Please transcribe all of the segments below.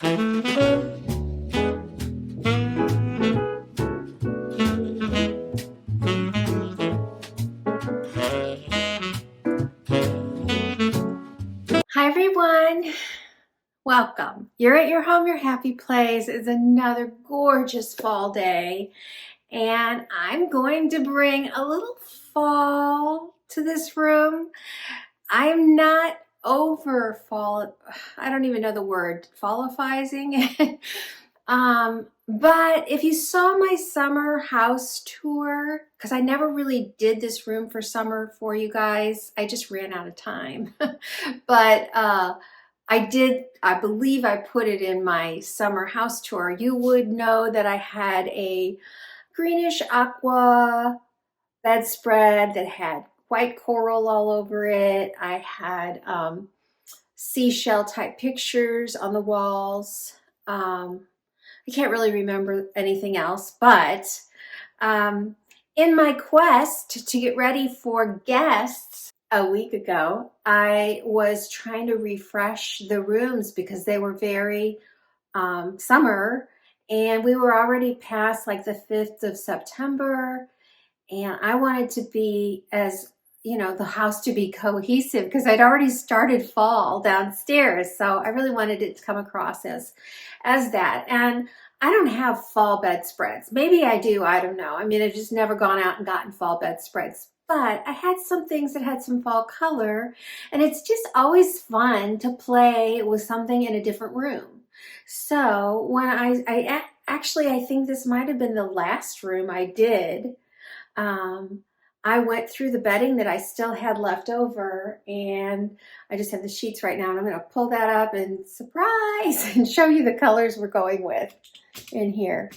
Hi everyone, welcome. You're at your home, your happy place. It's another gorgeous fall day, and I'm going to bring a little fall to this room. I'm not over fall, I don't even know the word, fallifying. But if you saw my summer house tour, because I never really did this room for summer for you guys, I just ran out of time. But I believe I put it in my summer house tour. You would know that I had a greenish aqua bedspread that had white coral all over it. I had seashell type pictures on the walls. I can't really remember anything else, but um, in my quest to get ready for guests a week ago, I was trying to refresh the rooms because they were very summer, and we were already past like the 5th of September, and I wanted to be as the house to be cohesive because I'd already started fall downstairs, so I really wanted it to come across as that. And I don't have fall bedspreads. Maybe I do, I don't know. I mean, I've just never gone out and gotten fall bedspreads, but I had some things that had some fall color, and it's just always fun to play with something in a different room. So when actually, I think this might have been the last room I did. um, I went through the bedding that I still had left over, and I just have the sheets right now, and I'm going to pull that up and surprise and show you the colors we're going with in here.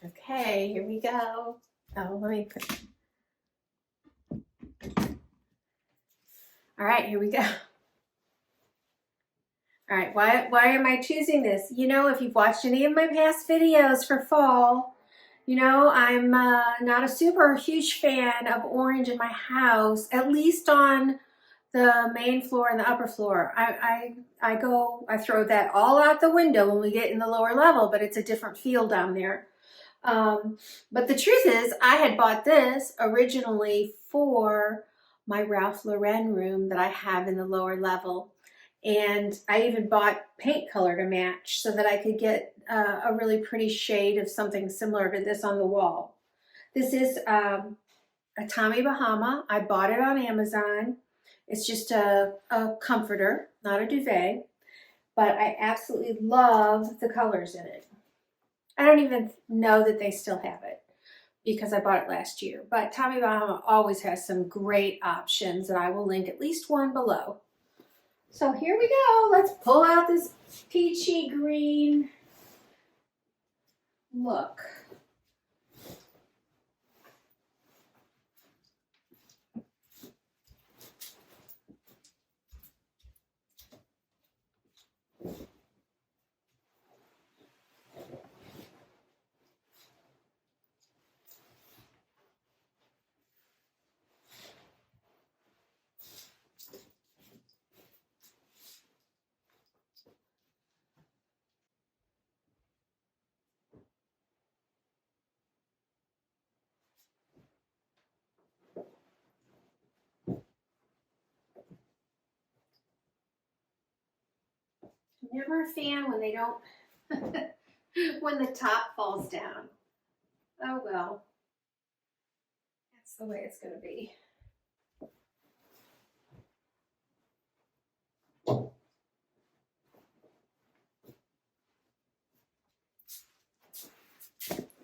Okay, here we go. Oh, let me put. All right, here we go. All right, why am I choosing this? If you've watched any of my past videos for fall, I'm not a super huge fan of orange in my house, at least on the main floor and the upper floor. I throw that all out the window when we get in the lower level, but it's a different feel down there. But the truth is, I had bought this originally for my Ralph Lauren room that I have in the lower level. And I even bought paint color to match so that I could get a really pretty shade of something similar to this on the wall. This is a Tommy Bahama. I bought it on Amazon. It's just a comforter, not a duvet, but I absolutely love the colors in it. I don't even know that they still have it because I bought it last year, but Tommy Bahama always has some great options, and I will link at least one below. So here we go. Let's pull out this peachy green look. I'm never a fan when they don't, when the top falls down. Oh well, that's the way it's going to be.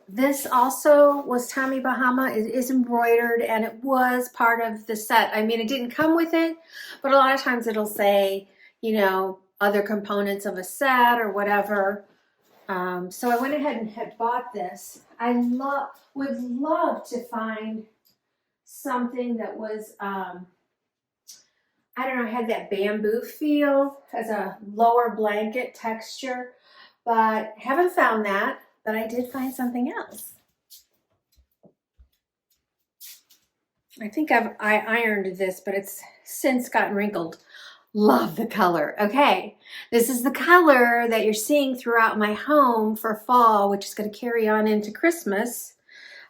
This also was Tommy Bahama. It is embroidered, and it was part of the set. I mean, it didn't come with it, but a lot of times it'll say, other components of a set or whatever. So I went ahead and had bought this. I would love to find something that was, I don't know, had that bamboo feel, has a lower blanket texture, but haven't found that. But I did find something else. I think I ironed this, but it's since gotten wrinkled. Love the color. Okay, this is the color that you're seeing throughout my home for fall, which is going to carry on into Christmas.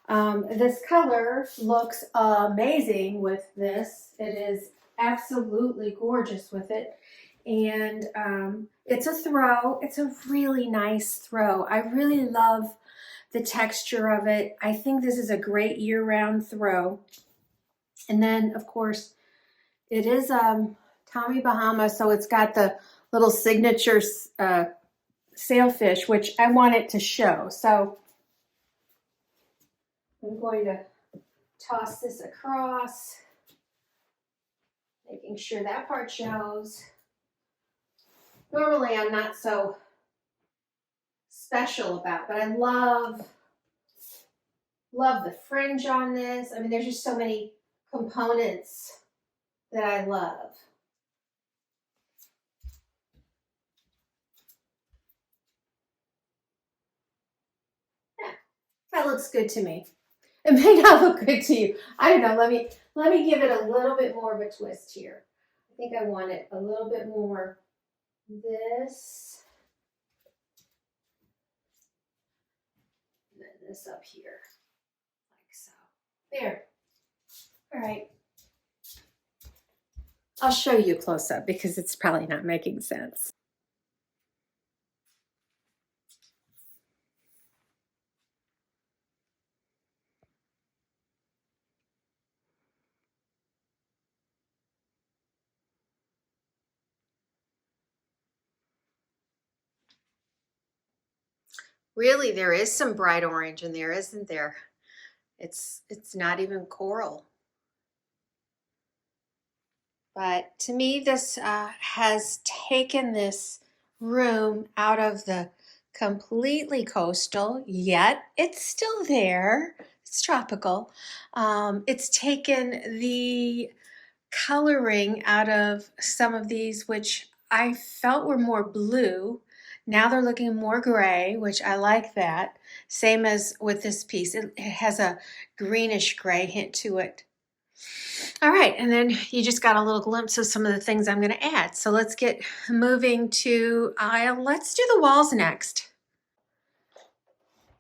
This color looks amazing with this. It is absolutely gorgeous with it. And it's a throw. It's a really nice throw. I really love the texture of it. I think this is a great year-round throw. And then, of course, it is Tommy Bahama, so it's got the little signature sailfish, which I want it to show. So I'm going to toss this across, making sure that part shows. Normally I'm not so special about, but I love the fringe on this. I mean, there's just so many components that I love. Yeah, that looks good to me. It may not look good to you. I don't know. Let me give it a little bit more of a twist here. I think I want it a little bit more this. And then this up here. Like so. There. All right. I'll show you close up because it's probably not making sense. Really, there is some bright orange in there, isn't there? It's not even coral. But to me, this has taken this room out of the completely coastal, yet it's still there. It's tropical. It's taken the coloring out of some of these, which I felt were more blue. Now they're looking more gray, which I like that. Same as with this piece. It has a greenish gray hint to it. All right, and then you just got a little glimpse of some of the things I'm going to add. So let's get moving to let's do the walls next.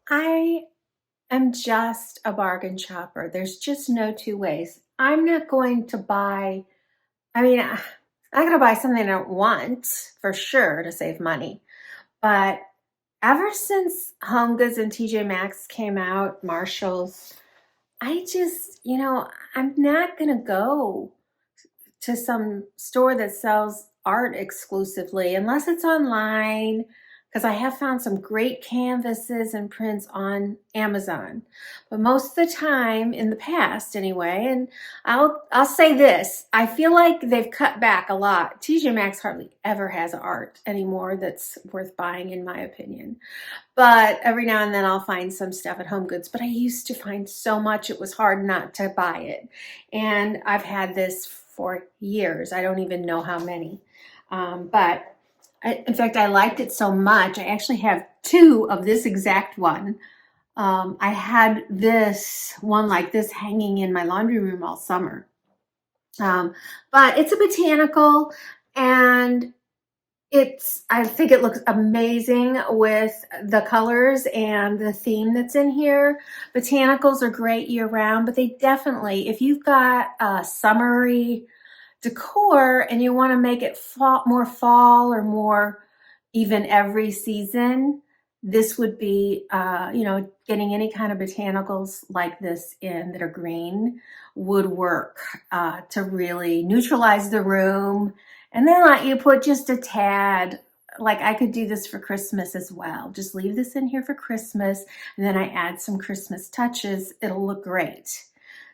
I am just a bargain shopper. There's just no two ways. I'm not going to buy, I'm going to buy something I don't want for sure to save money. But ever since Home Goods and TJ Maxx came out, Marshall's, I just, I'm not going to go to some store that sells art exclusively unless it's online, because I have found some great canvases and prints on Amazon. But most of the time, in the past anyway, and I'll say this, I feel like they've cut back a lot. TJ Maxx hardly ever has art anymore that's worth buying, in my opinion. But every now and then I'll find some stuff at Home Goods. But I used to find so much it was hard not to buy it. And I've had this for years. I don't even know how many. In fact, I liked it so much. I actually have two of this exact one. I had this one like this hanging in my laundry room all summer. But it's a botanical, and I think it looks amazing with the colors and the theme that's in here. Botanicals are great year round, but they definitely, if you've got a summery decor and you want to make it more fall or more even every season, this would be, getting any kind of botanicals like this in that are green would work to really neutralize the room. And then let you put just a tad, like I could do this for Christmas as well. Just leave this in here for Christmas, and then I add some Christmas touches. It'll look great.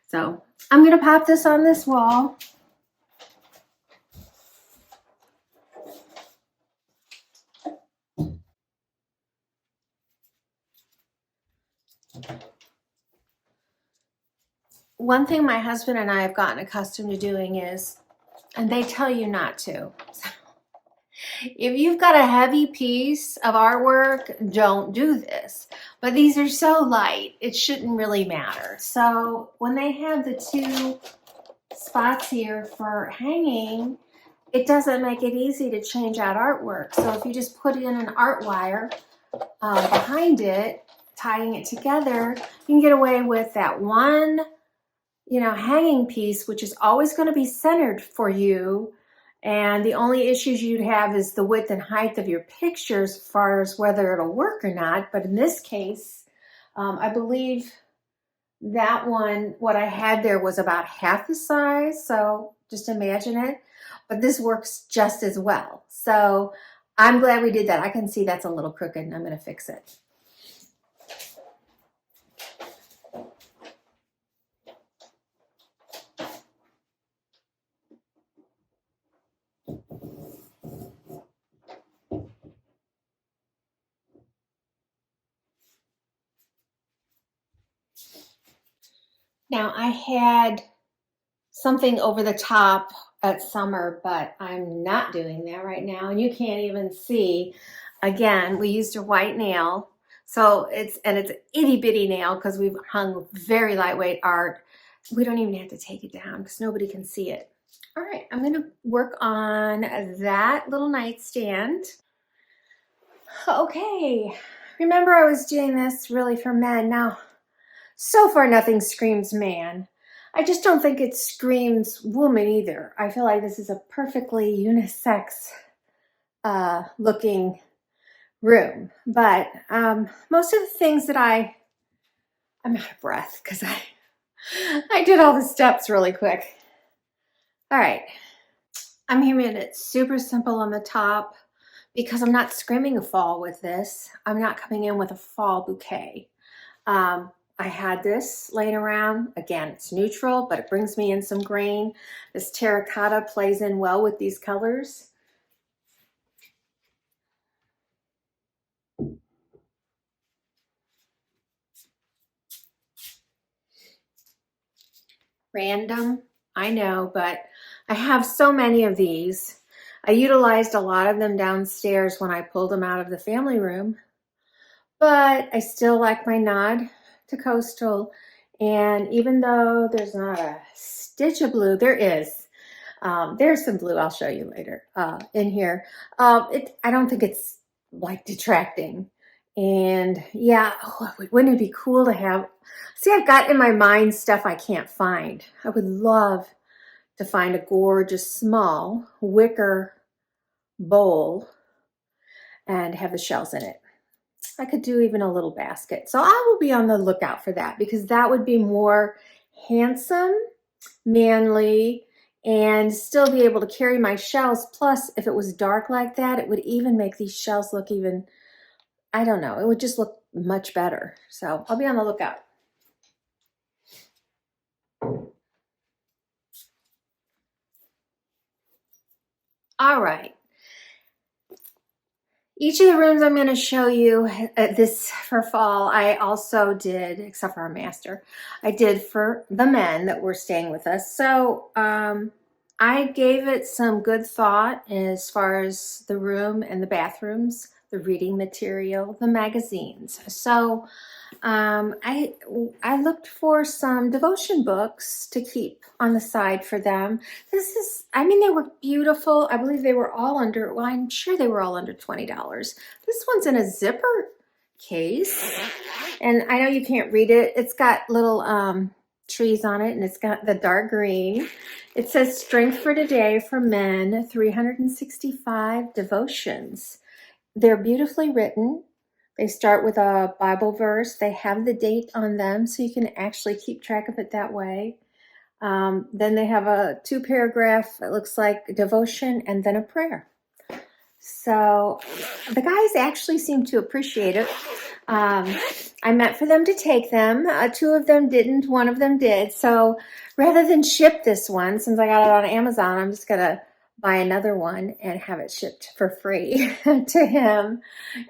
So I'm going to pop this on this wall. One thing my husband and I have gotten accustomed to doing is, and they tell you not to, If you've got a heavy piece of artwork, don't do this. But these are so light, it shouldn't really matter. So when they have the two spots here for hanging, it doesn't make it easy to change out artwork. So if you just put in an art wire behind it, tying it together, you can get away with that one, hanging piece, which is always going to be centered for you. And the only issues you'd have is the width and height of your pictures as far as whether it'll work or not. But in this case, I believe that one, what I had there was about half the size. So just imagine it. But this works just as well. So I'm glad we did that. I can see that's a little crooked and I'm going to fix it. Now I had something over the top at summer, but I'm not doing that right now. And you can't even see. Again, we used a white nail. So it's an itty bitty nail because we've hung very lightweight art. We don't even have to take it down because nobody can see it. All right, I'm gonna work on that little nightstand. Okay, remember I was doing this really for men. Now, so far nothing screams man. I just don't think it screams woman either. I feel like this is a perfectly unisex looking room. But most of the things that I'm out of breath because I did all the steps really quick. All right, I'm keeping it super simple on the top because I'm not screaming a fall with this. I'm not coming in with a fall bouquet. I had this laying around. Again, it's neutral, but it brings me in some green. This terracotta plays in well with these colors. Random, I know, but I have so many of these. I utilized a lot of them downstairs when I pulled them out of the family room, but I still like my nod to coastal. And even though there's not a stitch of blue, there is. There's some blue I'll show you later in here. I don't think it's like detracting. And yeah, wouldn't it be cool to have, see, I've got in my mind stuff I can't find. I would love to find a gorgeous small wicker bowl and have the shells in it. I could do even a little basket. So I will be on the lookout for that because that would be more handsome, manly, and still be able to carry my shells. Plus, if it was dark like that, it would even make these shells look even, I don't know, it would just look much better. So I'll be on the lookout. All right. Each of the rooms I'm going to show you this for fall, I also did, except for our master, I did for the men that were staying with us. So I gave it some good thought as far as the room and the bathrooms, the reading material, the magazines. So I looked for some devotion books to keep on the side for them. They were beautiful. I believe they were all under, well, I'm sure they were all under $20. This one's in a zipper case. And I know you can't read it. It's got little trees on it and it's got the dark green. It says Strength for Today for Men, 365 devotions. They're beautifully written. They start with a Bible verse. They have the date on them, so you can actually keep track of it that way. Then they have a 2-paragraph, it looks like devotion, and then a prayer. So the guys actually seem to appreciate it. I meant for them to take them. 2 of them didn't, 1 of them did. So rather than ship this one, since I got it on Amazon, I'm just going to buy another one and have it shipped for free to him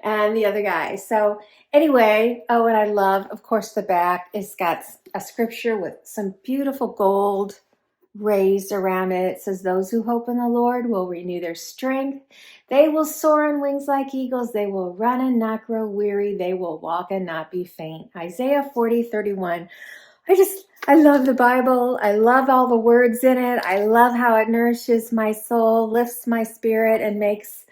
and the other guy. So anyway, oh, and I love, of course, the back. It's got a scripture with some beautiful gold raised around it. It says, those who hope in the Lord will renew their strength. They will soar on wings like eagles. They will run and not grow weary. They will walk and not be faint. Isaiah 40:31. I love the Bible. I love all the words in it. I love how it nourishes my soul, lifts my spirit, and makes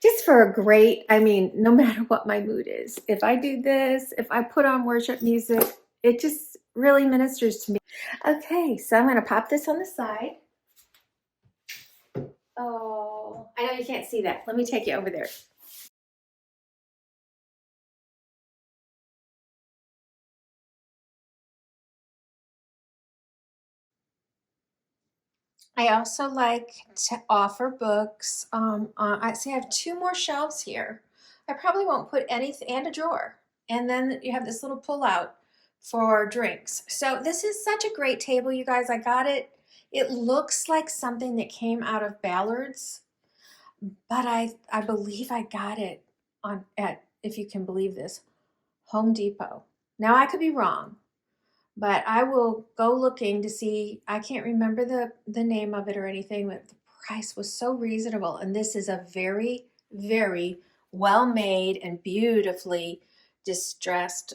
just for a great, no matter what my mood is. If I do this, if I put on worship music, it just really ministers to me. Okay, so I'm going to pop this on the side. Oh, I know you can't see that. Let me take you over there. I also like to offer books. I see I have 2 more shelves here. I probably won't put anything, and a drawer. And then you have this little pull out for drinks. So this is such a great table, you guys. I got it. It looks like something that came out of Ballard's, but I believe I got it at, if you can believe this, Home Depot. Now I could be wrong, but I will go looking to see. I can't remember the name of it or anything, but the price was so reasonable. And this is a very, very well made and beautifully distressed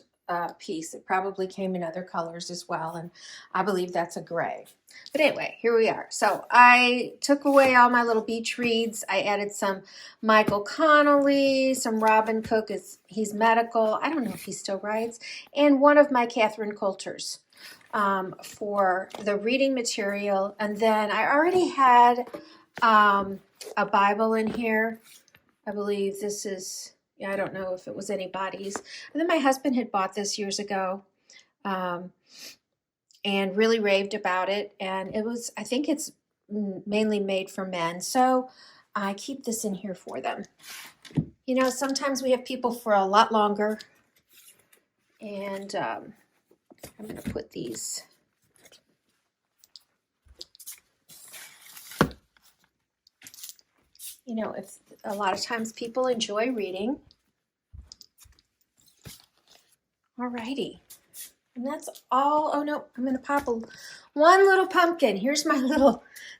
piece. It probably came in other colors as well, and I believe that's a gray. But anyway, here we are. So I took away all my little beach reads. I added some Michael Connolly, some Robin Cook. He's medical. I don't know if he still writes. And one of my Catherine Coulters for the reading material. And then I already had a Bible in here. I believe this is, I don't know if it was anybody's. And then my husband had bought this years ago. And really raved about it. And I think it's mainly made for men. So I keep this in here for them. You know, sometimes we have people for a lot longer. And I'm going to put these. You know, if a lot of times people enjoy reading. Alrighty. And that's all. Oh no, I'm going to pop one little pumpkin. Here's my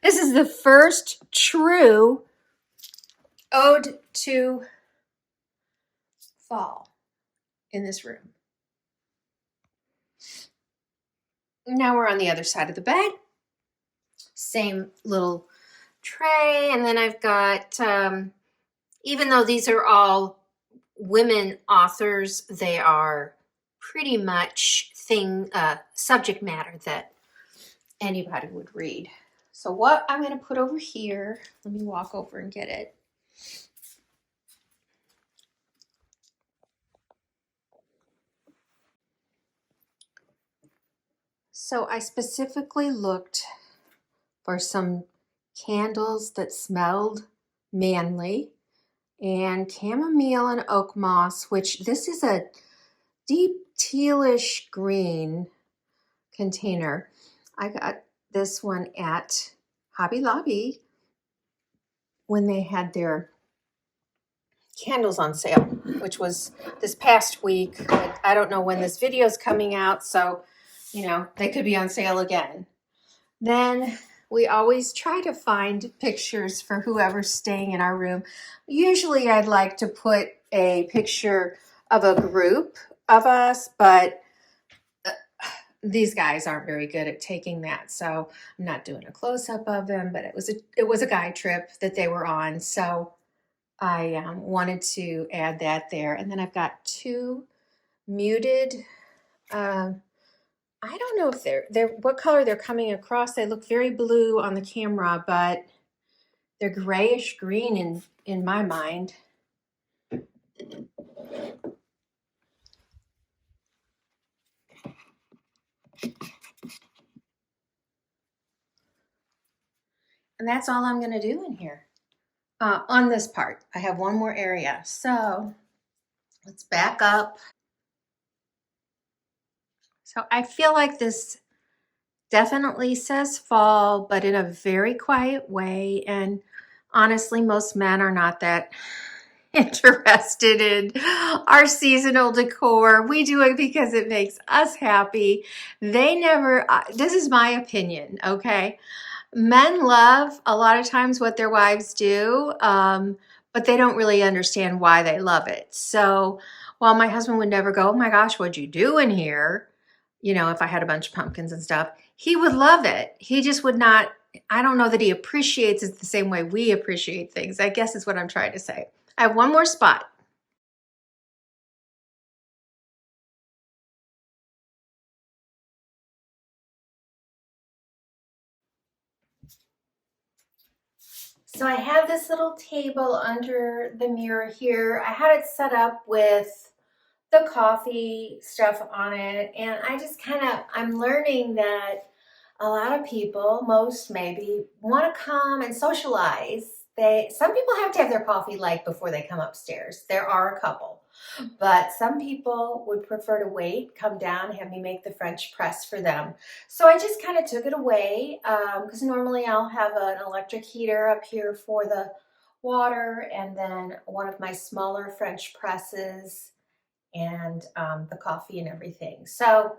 this is the first true ode to fall in this room. Now we're on the other side of the bed. Same little tray. And then I've got, even though these are all women authors, they are pretty much subject matter that anybody would read. So what I'm going to put over here, let me walk over and get it. So I specifically looked for some candles that smelled manly, and chamomile and oak moss, which this is a deep tealish green container. I got this one at Hobby Lobby when they had their candles on sale, which was this past week. I don't know when this video is coming out, so you know, they could be on sale again. Then we always try to find pictures for whoever's staying in our room. Usually I'd like to put a picture of a group of us, but these guys aren't very good at taking that, so I'm not doing a close-up of them, but it was a guy trip that they were on, so I wanted to add that there. And then I've got 2 muted, I don't know if they're what color they're coming across. They look very blue on the camera, but they're grayish green in my mind. And that's all I'm going to do in here. On this part, I have one more area. So let's back up. So I feel like this definitely says fall, but in a very quiet way. And honestly, most men are not that interested in our seasonal decor. We do it because it makes us happy. They never, this is my opinion, okay? Men love a lot of times what their wives do, but they don't really understand why they love it. So while my husband would never go, oh my gosh, what'd you do in here? You know, if I had a bunch of pumpkins and stuff, he would love it. He just would not, I don't know that he appreciates it the same way we appreciate things, I guess is what I'm trying to say. I have one more spot. So I have this little table under the mirror here. I had it set up with the coffee stuff on it, and I just I'm learning that a lot of people, most maybe, want to come and socialize. Some people have to have their coffee like before they come upstairs. There are a couple. But some people would prefer to wait, come down, have me make the French press for them. So I just kind of took it away because normally I'll have an electric heater up here for the water and then one of my smaller French presses and the coffee and everything. So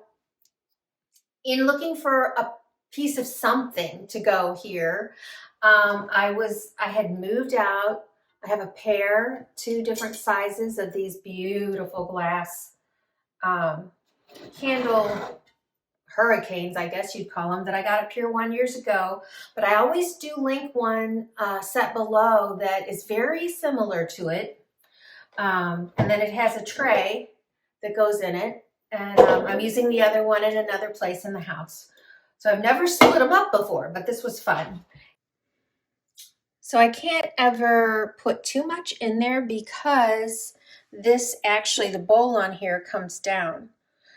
in looking for a piece of something to go here, I had moved out. I have a pair, two different sizes of these beautiful glass candle hurricanes, I guess you'd call them, that I got up here 1 year ago. But I always do link one set below that is very similar to it. And then it has a tray that goes in it. And I'm using the other one in another place in the house. So I've never split them up before, but this was fun. So I can't ever put too much in there because this actually, the bowl on here comes down.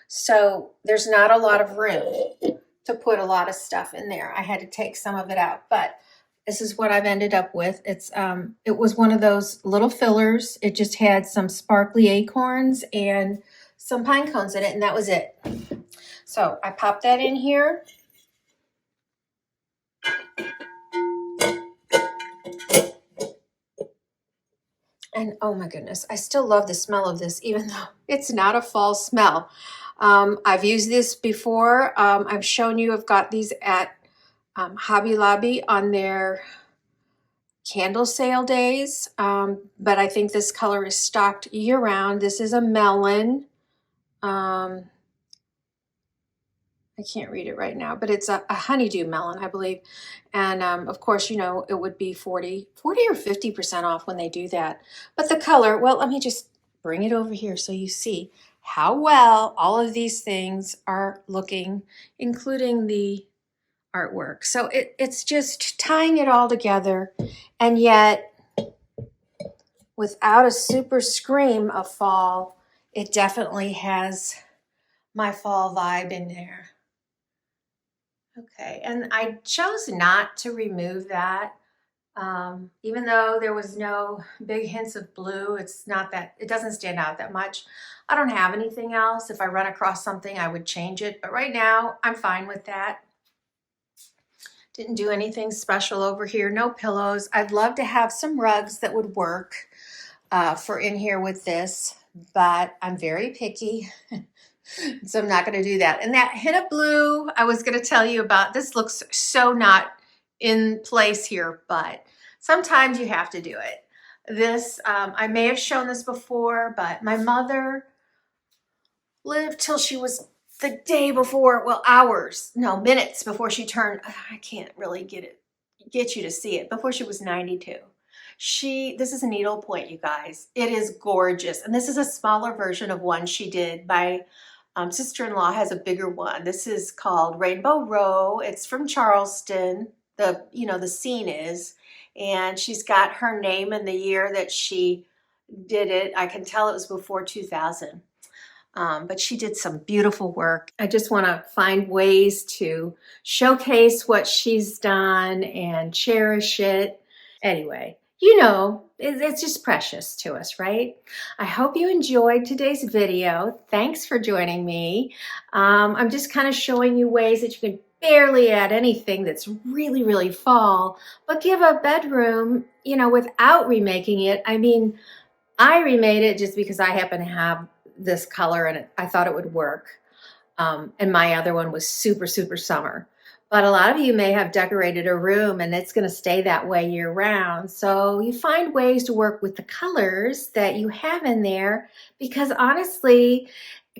So there's not a lot of room to put a lot of stuff in there. I had to take some of it out, but this is what I've ended up with. It was one of those little fillers. It just had some sparkly acorns and some pine cones in it, and that was it. So I popped that in here. And oh my goodness, I still love the smell of this, even though it's not a fall smell. I've used this before. I've shown you, I've got these at Hobby Lobby on their candle sale days. But I think this color is stocked year round. This is a melon. I can't read it right now, but it's a honeydew melon, I believe. And of course, you know, it would be 40 or 50% off when they do that. But the color, well, let me just bring it over here so you see how well all of these things are looking, including the artwork. So it's just tying it all together, and yet without a super scream of fall, it definitely has my fall vibe in there. Okay, and I chose not to remove that. Even though there was no big hints of blue, it's not that, it doesn't stand out that much. I don't have anything else. If I run across something, I would change it. But right now, I'm fine with that. Didn't do anything special over here. No pillows. I'd love to have some rugs that would work for in here with this, but I'm very picky. So I'm not going to do that. And that hint of blue I was going to tell you about, this looks so not in place here, but sometimes you have to do it. This, I may have shown this before, but my mother lived till she was the day before, well, minutes before she turned, I can't really get you to see it, before she was 92. This is a needlepoint, you guys. It is gorgeous. And this is a smaller version of one she did. My sister-in-law has a bigger one. This is called Rainbow Row. It's from Charleston. The scene is, and she's got her name and the year that she did it. I can tell it was before 2000. But she did some beautiful work. I just want to find ways to showcase what she's done and cherish it. Anyway, you know, it's just precious to us, right? I hope you enjoyed today's video. Thanks for joining me. I'm just kind of showing you ways that you can barely add anything that's really, really fall, but give a bedroom, you know, without remaking it. I mean, I remade it just because I happen to have this color and I thought it would work. And my other one was super, super summer. But a lot of you may have decorated a room and it's going to stay that way year round. So you find ways to work with the colors that you have in there, because honestly,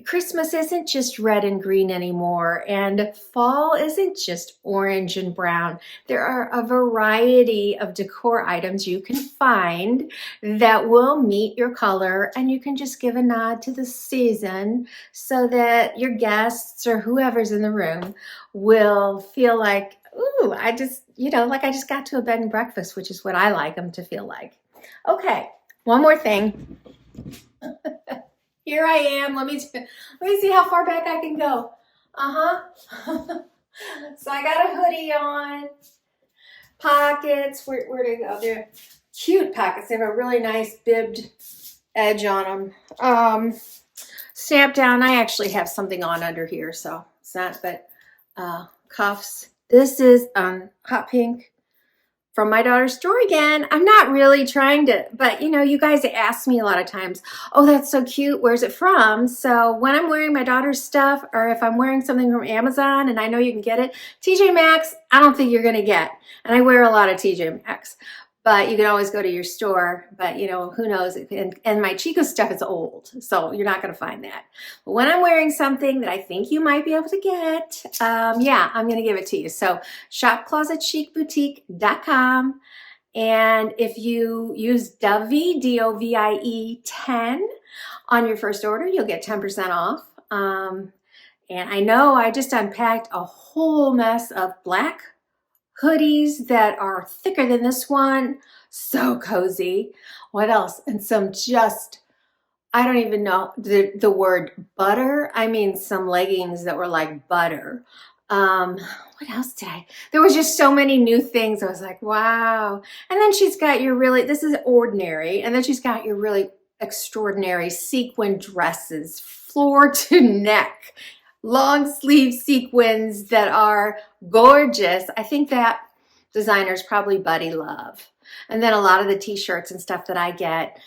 Christmas isn't just red and green anymore, and fall isn't just orange and brown. There are a variety of decor items you can find that will meet your color, and you can just give a nod to the season so that your guests or whoever's in the room will feel like, ooh, I just, like I just got to a bed and breakfast, which is what I like them to feel like. Okay, one more thing. Here I am. Let me see how far back I can go. So I got a hoodie on. Pockets. Where to go? They're cute pockets. They have a really nice bibbed edge on them. Snap down. I actually have something on under here, so it's not. But cuffs. This is hot pink. From my daughter's store again. I'm not really trying to, but you guys ask me a lot of times, oh, that's so cute, where's it from? So when I'm wearing my daughter's stuff, or if I'm wearing something from Amazon and I know you can get it, TJ Maxx, I don't think you're gonna get. And I wear a lot of TJ Maxx, but you can always go to your store, but who knows? And my Chico stuff is old, so you're not gonna find that. But when I'm wearing something that I think you might be able to get, yeah, I'm gonna give it to you. So shopclosetchicboutique.com. And if you use Dovie, D-O-V-I-E 10 on your first order, you'll get 10% off. And I know I just unpacked a whole mess of black hoodies that are thicker than this one. So cozy. What else? And some I don't even know the word butter. I mean, some leggings that were like butter. What else there was just so many new things. I was like, wow. And then she's got this is ordinary. And then she's got your really extraordinary sequin dresses, floor to neck. Long sleeve sequins that are gorgeous. I think that designer's probably Buddy Love. And then a lot of the t-shirts and stuff that I get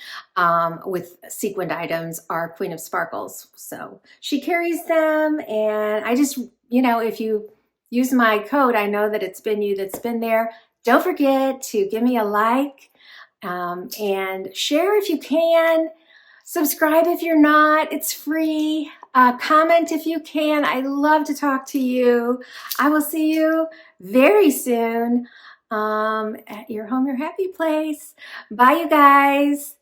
with sequined items are Queen of Sparkles. So she carries them, and I just, if you use my code, I know that it's been you that's been there. Don't forget to give me a like and share if you can. Subscribe if you're not. It's free. Comment if you can. I love to talk to you. I will see you very soon at your home, your happy place. Bye, you guys.